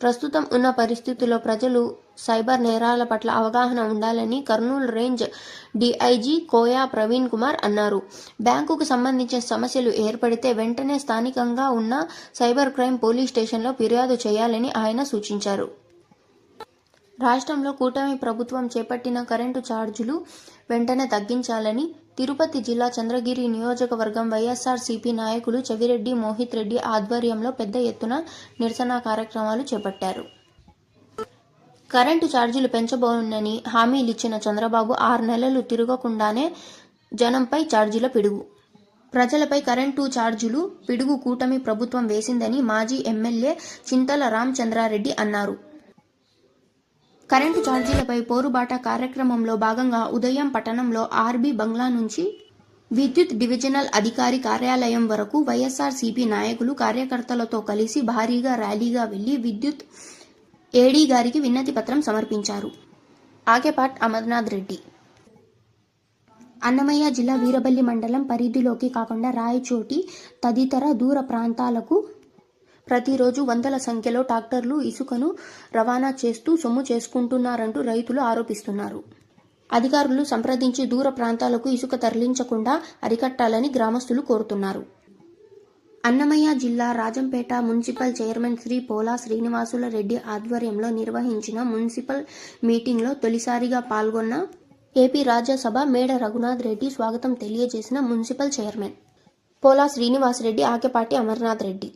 ప్రస్తుతం ఉన్న పరిస్థితుల్లో ప్రజలు సైబర్ నేరాల పట్ల అవగాహన ఉండాలని కర్నూలు రేంజ్ డీఐజీ కోయా ప్రవీణ్ కుమార్ అన్నారు. బ్యాంకుకు సంబంధించిన సమస్యలు ఏర్పడితే వెంటనే స్థానికంగా ఉన్న సైబర్ క్రైమ్ పోలీస్ స్టేషన్లో ఫిర్యాదు చేయాలని ఆయన సూచించారు. రాష్ట్రంలో కూటమి ప్రభుత్వం చేపట్టిన కరెంటు ఛార్జీలు వెంటనే తగ్గించాలని తిరుపతి జిల్లా చంద్రగిరి నియోజకవర్గం వైఎస్ఆర్సీపీ నాయకులు చెవిరెడ్డి మోహిత్ రెడ్డి ఆధ్వర్యంలో పెద్ద ఎత్తున నిరసన కార్యక్రమాలు చేపట్టారు. కరెంటు ఛార్జీలు పెంచబోనని హామీలిచ్చిన చంద్రబాబు 6 నెలలు తిరగకుండానే జనంపై ఛార్జీల పిడుగు. ప్రజలపై కరెంటు ఛార్జీలు పిడుగు కూటమి ప్రభుత్వం వేసిందని మాజీ ఎమ్మెల్యే చింతల రామచంద్రారెడ్డి అన్నారు. కరెంటు ఛార్జీలపై పోరుబాట కార్యక్రమంలో భాగంగా ఉదయం పట్టణంలో ఆర్బీ బంగ్లా నుంచి విద్యుత్ డివిజనల్ అధికారి కార్యాలయం వరకు వైఎస్ఆర్సీపీ నాయకులు కార్యకర్తలతో కలిసి భారీగా ర్యాలీగా వెళ్లి విద్యుత్ ఏడీ గారికి వినతి పత్రం సమర్పించారు. ఆకేపాట్ అమర్నాథ్ రెడ్డి అన్నమయ్య జిల్లా వీరబల్లి మండలం పరిధిలోకి కాకుండా రాయచోటి తదితర దూర ప్రాంతాలకు ప్రతిరోజు వందల సంఖ్యలో ట్రాక్టర్లు ఇసుకను రవాణా చేస్తూ సొమ్ము చేసుకుంటున్నారంటూ రైతులు ఆరోపిస్తున్నారు. అధికారులు సంప్రదించి దూర ప్రాంతాలకు ఇసుక తరలించకుండా అరికట్టాలని గ్రామస్తులు కోరుతున్నారు. అన్నమయ్య జిల్లా రాజంపేట మున్సిపల్ చైర్మన్ శ్రీ పోలా శ్రీనివాసుల రెడ్డి ఆధ్వర్యంలో నిర్వహించిన మున్సిపల్ మీటింగ్లో తొలిసారిగా పాల్గొన్న ఏపీ రాజ్యసభ మేడ రఘునాథ్ రెడ్డి స్వాగతం తెలియజేసిన మున్సిపల్ చైర్మన్ పోలా శ్రీనివాసరెడ్డి, ఆకేపాటి అమర్నాథ్ రెడ్డి.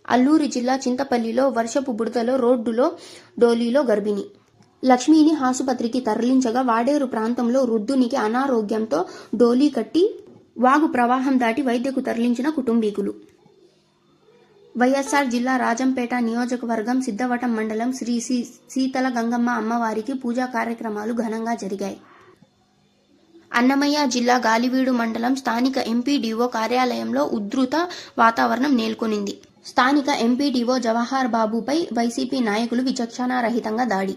అల్లూరి జిల్లా చింతపల్లిలో వర్షపు బురదలో రోడ్డులో డోలీలో గర్భిణి లక్ష్మిని ఆసుపత్రికి తరలించగా వాడేరు ప్రాంతంలో వృద్ధునికి అనారోగ్యంతో డోలీ కట్టి వాగు ప్రవాహం దాటి వైద్యకు తరలించిన కుటుంబీకులు. వైఎస్ఆర్ జిల్లా రాజంపేట నియోజకవర్గం సిద్ధవటం మండలం శ్రీ శీతల గంగమ్మ అమ్మవారికి పూజా కార్యక్రమాలు ఘనంగా జరిగాయి. అన్నమయ్య జిల్లా గాలివీడు మండలం స్థానిక ఎంపీడీఓ కార్యాలయంలో ఉధృత వాతావరణం నెలకొనింది. స్థానిక ఎంపీడీఓ జవహర్ బాబుపై వైసీపీ నాయకులు విచక్షణారహితంగా దాడి